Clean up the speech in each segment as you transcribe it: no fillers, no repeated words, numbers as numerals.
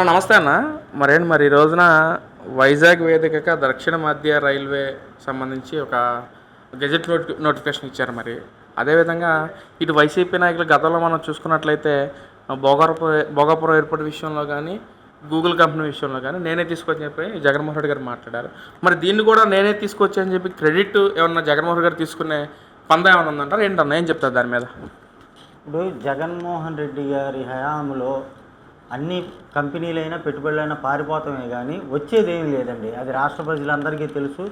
నమస్తే అన్న. మరి ఈ రోజున వైజాగ్ వేదికగా దక్షిణ మధ్య రైల్వే సంబంధించి ఒక గెజెట్ నోటిఫికేషన్ ఇచ్చారు. మరి అదేవిధంగా ఇటు వైసీపీ నాయకులు గతంలో మనం చూసుకున్నట్లయితే భోగాపురం ఎయిర్పోర్ట్ విషయంలో కానీ, గూగుల్ కంపెనీ విషయంలో కానీ నేనే తీసుకొచ్చి చెప్పి జగన్మోహన్ రెడ్డి గారు మాట్లాడారు. మరి దీన్ని కూడా నేనే తీసుకొచ్చాని చెప్పి క్రెడిట్ ఏమన్నా జగన్మోహన్ గారు తీసుకునే పందా ఏమన్నా ఉందంటారా ఏంటన్నా? ఏం చెప్తారు దాని మీద? ఇప్పుడు జగన్మోహన్ రెడ్డి గారి హయాంలో అన్ని కంపెనీలైనా పెట్టుబడులైనా పారిపోతామే కానీ వచ్చేది ఏం లేదండి. అది రాష్ట్ర ప్రజలందరికీ తెలుసు.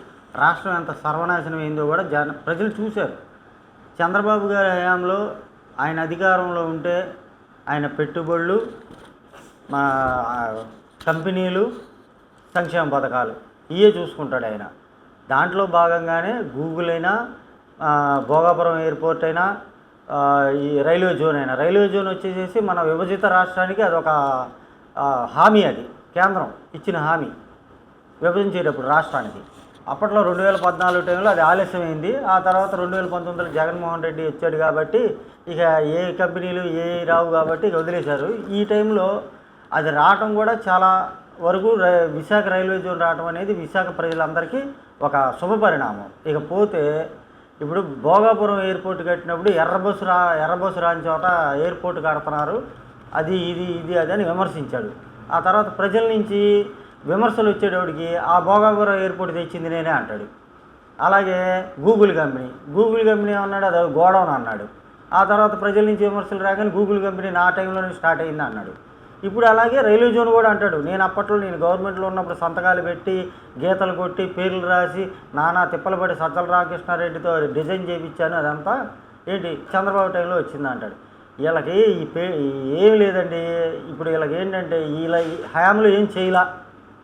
రాష్ట్రం ఎంత సర్వనాశనం అయిందో కూడా ప్రజలు చూశారు. చంద్రబాబు గారి హయాంలో ఆయన అధికారంలో ఉంటే ఆయన పెట్టుబడులు, మా కంపెనీలు, సంక్షేమ పథకాలు ఇవే చూసుకుంటాడు ఆయన. దాంట్లో భాగంగానే గూగుల్ అయినా, భోగాపురం ఎయిర్పోర్ట్ అయినా, ఈ రైల్వే జోన్ వచ్చేసేసి మన విభజిత రాష్ట్రానికి అదొక హామీ. అది కేంద్రం ఇచ్చిన హామీ విభజించేటప్పుడు రాష్ట్రానికి. అప్పట్లో 2014 టైంలో అది ఆలస్యమైంది. ఆ తర్వాత 2019లో జగన్మోహన్ రెడ్డి వచ్చాడు కాబట్టి ఇక ఏ కంపెనీలు రావు కాబట్టి ఇక వదిలేశారు. ఈ టైంలో అది రావటం కూడా చాలా వరకు విశాఖ రైల్వే జోన్ రావటం అనేది విశాఖ ప్రజలందరికీ ఒక శుభపరిణామం. ఇకపోతే ఇప్పుడు భోగాపురం ఎయిర్పోర్ట్ కట్టినప్పుడు ఎర్రబస్సు రాని చోట ఎయిర్పోర్ట్ కడుతున్నారు, అది ఇది అని విమర్శించాడు. ఆ తర్వాత ప్రజల నుంచి విమర్శలు వచ్చేటప్పటికి ఆ భోగాపురం ఎయిర్పోర్ట్ తెచ్చింది నేనే అంటాడు. అలాగే గూగుల్ కంపెనీ అన్నాడు, అది గోడౌన్ అన్నాడు. ఆ తర్వాత ప్రజల నుంచి విమర్శలు రాగానే గూగుల్ కంపెనీ నా టైంలోనే స్టార్ట్ అయింది అన్నాడు. ఇప్పుడు అలాగే రైల్వే జోన్ కూడా అంటాడు, నేను గవర్నమెంట్లో ఉన్నప్పుడు సంతకాలు పెట్టి గీతలు కొట్టి పేర్లు రాసి నానా తిప్పలు పడి సజ్జల రామకృష్ణారెడ్డితో డిజైన్ చేయించాను, అదంతా ఏంటి చంద్రబాబు టైంలో వచ్చింది అంటాడు. వీళ్ళకి ఏమి లేదండి. ఇప్పుడు వీళ్ళకి ఏంటంటే వీళ్ళ హయాంలో ఏం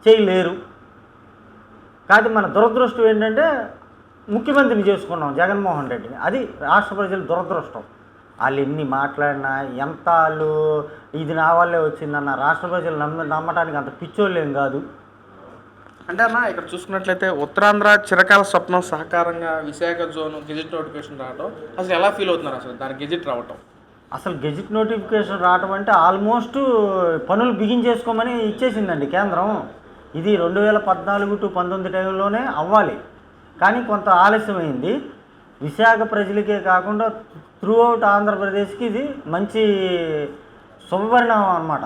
చేయలేరు. కాదు మన దురదృష్టం ఏంటంటే ముఖ్యమంత్రిని చేసుకున్నాం జగన్మోహన్ రెడ్డిని. అది రాష్ట్ర ప్రజల దురదృష్టం. వాళ్ళు ఎన్ని మాట్లాడినా ఎంత వాళ్ళు ఇది నా వల్లే వచ్చిందన్న రాష్ట్ర ప్రజలు నమ్మటానికి అంత పిచ్చోళ్ళు ఏం కాదు. అంటే అన్న ఇక్కడ చూసుకున్నట్లయితే ఉత్తరాంధ్ర చిరకాల స్వప్నం సహకారంగా విశాఖ జోన్ గెజిట్ నోటిఫికేషన్ రావడం అసలు ఎలా ఫీల్ అవుతున్నారు? అసలు దాని గెజిట్ రావటం, అసలు గెజిట్ నోటిఫికేషన్ రావటం అంటే ఆల్మోస్ట్ పనులు బిగించేసుకోమని ఇచ్చేసిందండి కేంద్రం. ఇది 2014 to 19 టైంలోనే అవ్వాలి, కానీ కొంత ఆలస్యమైంది. విశాఖ ప్రజలకే కాకుండా త్రూఅవుట్ ఆంధ్రప్రదేశ్కి ఇది మంచి శుభపరిణామం అన్నమాట.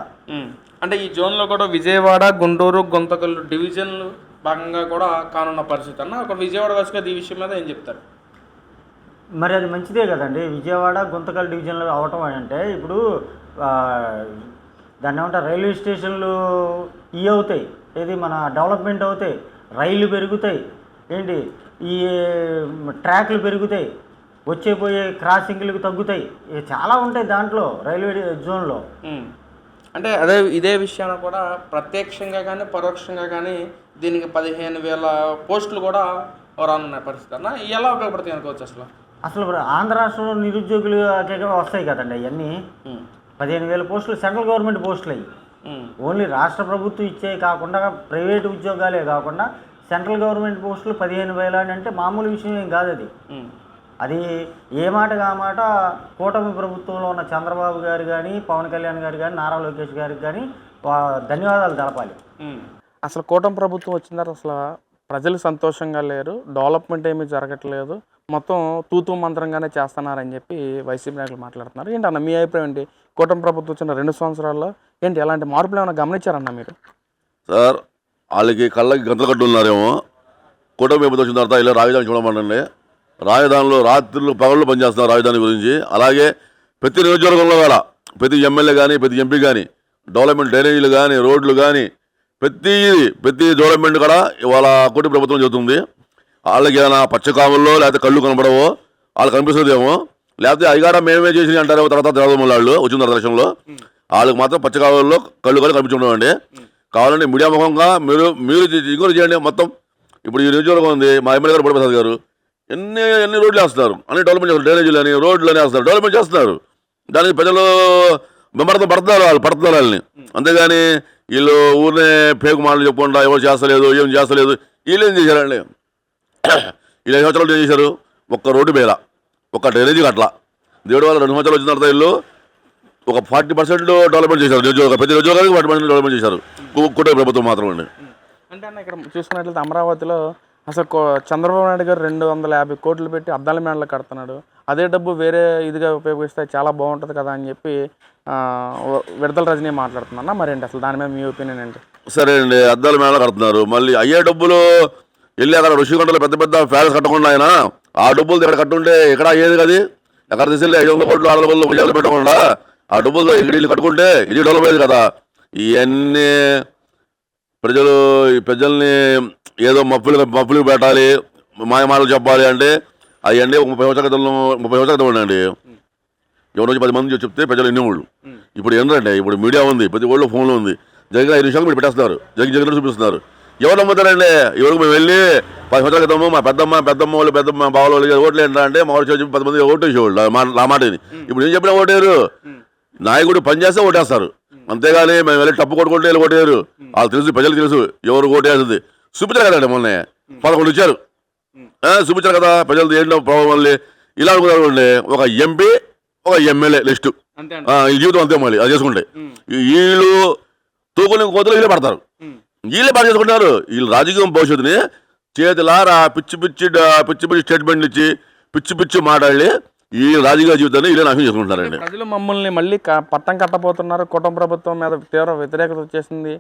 అంటే ఈ జోన్లో కూడా విజయవాడ, గుంటూరు, గుంతకల్లు డివిజన్లు భాగంగా కూడా కానున్న పరిస్థితి అన్న. ఒక విజయవాడ వాసుగా ఈ విషయం మీద ఏం చెప్తారు? మరి అది మంచిదే కదండి. విజయవాడ, గుంతకల్ డివిజన్లు అవటం అంటే ఇప్పుడు దాన్ని ఏమంటారు, రైల్వే స్టేషన్లు ఇవి అవుతాయి, ఇది మన డెవలప్మెంట్ అవుతాయి, రైళ్ళు పెరుగుతాయి, ఏంటి ఈ ట్రాక్లు పెరుగుతాయి, వచ్చేపోయే క్రాసింగ్లకు తగ్గుతాయి, చాలా ఉంటాయి దాంట్లో రైల్వే జోన్లో. అంటే ఇదే విషయాన్ని కూడా ప్రత్యక్షంగా కానీ పరోక్షంగా కానీ దీనికి 15,000 పోస్టులు కూడా రానున్న పరిస్థితి అన్న. ఎలా ఉపయోగపడుతుంది అనుకోవచ్చు? అసలు ఆంధ్ర రాష్ట్రంలో నిరుద్యోగులు వస్తాయి కదండి అవన్నీ. 15,000 పోస్టులు సెంట్రల్ గవర్నమెంట్ పోస్టులు అయ్యి. ఓన్లీ రాష్ట్ర ప్రభుత్వం ఇచ్చే కాకుండా ప్రైవేట్ ఉద్యోగాలే కాకుండా సెంట్రల్ గవర్నమెంట్ పోస్టులు 15,000 అంటే మామూలు విషయం ఏం కాదు. అది ఏ మాటగా ఆ మాట కూటమి ప్రభుత్వంలో ఉన్న చంద్రబాబు గారు కానీ, పవన్ కళ్యాణ్ గారు కానీ, నారా లోకేష్ గారికి కానీ ధన్యవాదాలు తెలపాలి. అసలు కూటమి ప్రభుత్వం వచ్చిన తర్వాత అసలు ప్రజలు సంతోషంగా లేరు, డెవలప్మెంట్ ఏమీ జరగట్లేదు, మొత్తం తూతూ మంత్రంగానే చేస్తున్నారని చెప్పి వైసీపీ నాయకులు మాట్లాడుతున్నారు. ఏంటన్న మీ అభిప్రాయం ఏంటి? కూటమి ప్రభుత్వం వచ్చిన 2 సంవత్సరాల్లో ఏంటి ఎలాంటి మార్పులు ఏమైనా గమనించారన్న మీరు? సార్, వాళ్ళకి కళ్ళకి గంతలు కట్టు ఉన్నారేమో. కూటమి ప్రభుత్వం వచ్చిన తర్వాత ఇలా రాజధాని చూడమండి. రాజధానిలో రాత్రులు పగళ్ళు పనిచేస్తున్నారు రాజధాని గురించి. అలాగే ప్రతి నియోజకవర్గంలో కూడా ప్రతి ఎమ్మెల్యే కానీ, ప్రతి ఎంపీ కానీ డెవలప్మెంట్, డ్రైనేజీలు కానీ, రోడ్లు కానీ ప్రతి డెవలప్మెంట్ కూడా ఇవాళ కూటమి ప్రభుత్వం చెబుతుంది. వాళ్ళకి ఏదైనా పచ్చకాముల్లో లేకపోతే కళ్ళు కనపడవో, వాళ్ళు కనిపిస్తుందేమో, లేకపోతే అధికారం మేమే చేసి అంటారేమో తర్వాత వాళ్ళు వచ్చిన దర్శనంలో. వాళ్ళకి మాత్రం పచ్చకాముల్లో కళ్ళు కానీ కనిపించుకుంటామండి. కావాలంటే మీడియా ముఖంగా మీరు ఇంకోటి చేయండి. మొత్తం ఇప్పుడు ఈ నియోజకవర్గం ఉంది, మా ఎమ్మెల్యే గారు బొడిప్రసాద్ గారు ఎన్ని రోడ్లు వేస్తున్నారు, అన్ని డెవలప్మెంట్ చేస్తారు, డ్రైనేజీలు అని రోడ్లు అని వేస్తున్నారు, డెవలప్మెంట్ చేస్తున్నారు. దానికి ప్రజలు విమర్శ పడుతున్నారు వాళ్ళని. అంతేగాని వీళ్ళు ఊరినే పేగు మాటలు చెప్పకుండా ఎవరు చేస్తలేదు, ఏం చేస్తలేదు. వీళ్ళు ఏం చేశారండి? వీళ్ళు 5 సంవత్సరాలు ఏం చేశారు? ఒక్క రోడ్డు మేల, ఒక్క డ్రైనేజీ కట్ల. దేవుడి వల్ల 2 సంవత్సరాలు వచ్చిన తర్వాత వీళ్ళు ఒక 40% డెవలప్మెంట్ చేశారు. ప్రతి నియోజకవర్గానికి 40% డెవలప్మెంట్ చేశారు కూటమి ప్రభుత్వం మాత్రం అండి. అంటే అన్న ఇక్కడ చూసుకున్నట్లయితే అమరావతిలో అసలు చంద్రబాబు నాయుడు గారు 250 కోట్లు పెట్టి అద్దాల మేడలు కడుతున్నాడు. అదే డబ్బు వేరే ఇదిగా ఉపయోగిస్తే చాలా బాగుంటుంది కదా అని చెప్పి విడతల రజనీ మాట్లాడుతున్నా. మరేంటి అసలు దాని మీద మీ ఒపీనియన్ ఏంటి? సరే అండి, అద్దాల మేడలు కడుతున్నారు. మళ్ళీ అయ్యే డబ్బులు వెళ్ళి అక్కడ ఋషికొండలో పెద్ద పెద్ద ప్యాలెస్ కట్టకుండా ఆయన ఆ డబ్బులు ఇక్కడ కట్టుంటే ఎక్కడ అయ్యేది కది. ఎక్కడ తీసుకెళ్ళి 500 కోట్లు 600 కోట్లు పెట్టకుండా ఆ డబ్బులు ఇక్కడ ఇల్లు కట్టుకుంటే ఇది డెవలప్ అయ్యేది కదా. ఇవన్నీ ప్రజల్ని ఏదో మప్పులు పెట్టాలి, మాయమాటలు చెప్పాలి అంటే అవన్నీ ఒక 30 సంవత్సరాల క్రితం ఉండండి. ఎవరి నుంచి 10 మంది చెప్తే ప్రజలు ఎన్నేవాళ్ళు. ఇప్పుడు ఏంటంటే ఇప్పుడు మీడియా ఉంది, ప్రతి ఊళ్ళో ఫోన్లో ఉంది. జగన్ 5 నిమిషాలు మీరు పెట్టేస్తున్నారు, జగన్ చూపిస్తున్నారు. ఎవరు నమ్ముతారండి? ఎవరికి మేము వెళ్ళి 10 సంవత్సరాల క్రితము మా పెద్దమ్మ వాళ్ళు బావల వాళ్ళు ఓట్లు ఏంటంటే మా వాళ్ళు 10 మంది ఓటు వేసేవాళ్ళు ఆ మాటని. ఇప్పుడు ఏం చెప్పినా ఓటేరు. నాయకుడు పని చేస్తే ఓటేస్తారు, అంతేగాని మేము వెళ్ళి టప్పు కొట్టుకుంటే వెళ్ళి ఓటేరు. వాళ్ళు తెలుసు, ప్రజలకు తెలుసు ఎవరు ఓటేస్తుంది. చూపించారు కదండి, మొన్న 11 ఇచ్చారు, చూపించారు కదా ప్రజలు ఏంటో ప్రభావం వల్ల. ఇలా అనుకున్నారండి, ఒక ఎంపీ ఒక ఎమ్మెల్యే లిస్టు ఈ జీవితం అంతే. మళ్ళీ అది చేసుకుంటే వీళ్ళు తూకుని కోతలు వీళ్ళే పడతారు, వీళ్ళే పాటు చేసుకుంటారు. వీళ్ళు రాజకీయం భవిష్యత్తుని చేతులారా పిచ్చి పిచ్చి స్టేట్మెంట్లు ఇచ్చి పిచ్చి మాట్లాడి ఈ రాజకీయ జీవితాన్ని వీళ్ళే నాశనం చేసుకుంటున్నారండి. ప్రజలు మమ్మల్ని మళ్ళీ పట్టం కట్టబోతున్నారు, కుటుంబ ప్రభుత్వం మీద తీవ్ర వ్యతిరేకత వచ్చేసింది.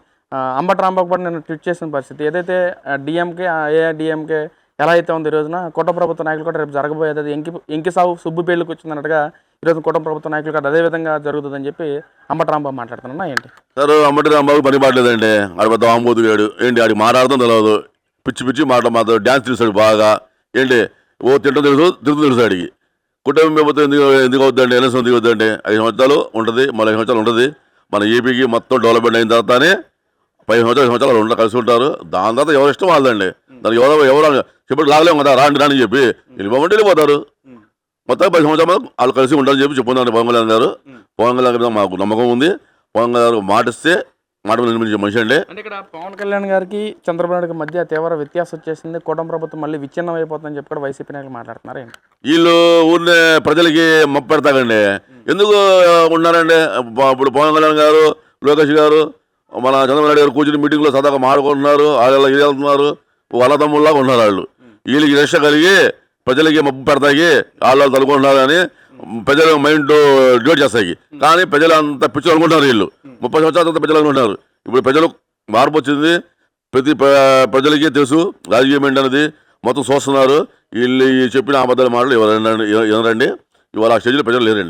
అంబటి రాంబాబు కూడా నేను ట్వీట్ చేసిన పరిస్థితి ఏదైతే డిఎంకే ఏఐడిఎంకే ఎలా అయితే ఉంది ఈ రోజున కుటుంబ ప్రభుత్వ నాయకులు కూడా రేపు జరగబోయేది అది ఎంకి సాగు సుబ్బు పేర్లకు వచ్చిందన్నట్టుగా ఈరోజు కుటుంబ ప్రభుత్వ నాయకులు కూడా అదే విధంగా జరుగుతుందని చెప్పి అంబటి రాంబాబు మాట్లాడుతున్నా. ఏంటి సార్ అంబటి రాంబాబు పని పాటలేదండి, ఆడు పెద్ద ఆంబోతు వేడు ఏంటి, ఆడికి మాట్లాడతాం తెలియదు, పిచ్చి మాట్లాడు డ్యాన్స్ తీస్తాడు బాగా. ఏంటి ఓ తింటూ తెలుసు ఆడికి. కుటుంబ ప్రభుత్వం ఎందుకు అవుతుందండి, ఎలక్షన్ ఎందుకు అవుతుందండి? 5 సంవత్సరాలు ఉంటుంది, మళ్ళీ 5 సంవత్సరాలు ఉంటుంది. మన ఏపీకి మొత్తం డెవలప్మెంట్ అయిన తర్వాతనే 10 సంవత్సరాలు కలిసి ఉంటారు. దాని తర్వాత ఎవరు ఇష్టం వాళ్ళదండి. దానికి ఎవరు చెప్పి లాగలేము కదా, రాని చెప్పి వెళ్ళిపోమంటే వెళ్ళిపోతారు. మొత్తం 10 సంవత్సరాలు వాళ్ళు కలిసి ఉంటారని చెప్పి చెప్పుకున్నారు పవన్ కళ్యాణ్ గారు. పవన్ కళ్యాణ్ గారు మాకు నమ్మకం ఉంది. పవన్ కళ్యాణ్ గారు మాటిస్తే మాట నిర్మించే మనిషి అండి. అంటే ఇక్కడ పవన్ కళ్యాణ్ గారికి చంద్రబాబు నాయుడు మధ్య తీవ్ర వ్యత్యాసం వచ్చేసింది, కుటుంబ ప్రభుత్వం మళ్ళీ విచ్ఛిన్నం అయిపోతుందని చెప్పి కూడా వైసీపీ నాయకులు మాట్లాడుతున్నారు. ఏంటి వీళ్ళు ఊరినే ప్రజలకి మొప్పు పెడతారండి. ఎందుకు ఉన్నారండి? ఇప్పుడు పవన్ కళ్యాణ్ గారు, లోకేష్ గారు, మన చంద్రబాబు నాయుడు గారు కూర్చుని మీటింగ్లో సదాగా మాడుకుంటున్నారు, వాళ్ళు ఇది వెళ్తున్నారు, వాళ్ళ తమ్ముళ్ళలాగా ఉన్నారు. వాళ్ళు వీళ్ళకి రక్ష కలిగి ప్రజలకి మొప్పు పెడతాయి, వాళ్ళు తలుకుంటున్నారు అని ప్రజల మైండ్ డివైడ్ చేస్తాయి. కానీ ప్రజలు అంత పిచ్చులు అనుకుంటున్నారు. వీళ్ళు 30 సంవత్సరాల ప్రజలు అనుకుంటున్నారు. ఇప్పుడు ప్రజలు మార్పు వచ్చింది, ప్రతి ప్రజలకి తెలుసు రాజకీయం ఏంటనేది మొత్తం చూస్తున్నారు. వీళ్ళు చెప్పిన అబద్ధాల మాటలు ఎవరండి? ఇవాళ ఆ స్టేజ్లో ప్రజలు లేరండి.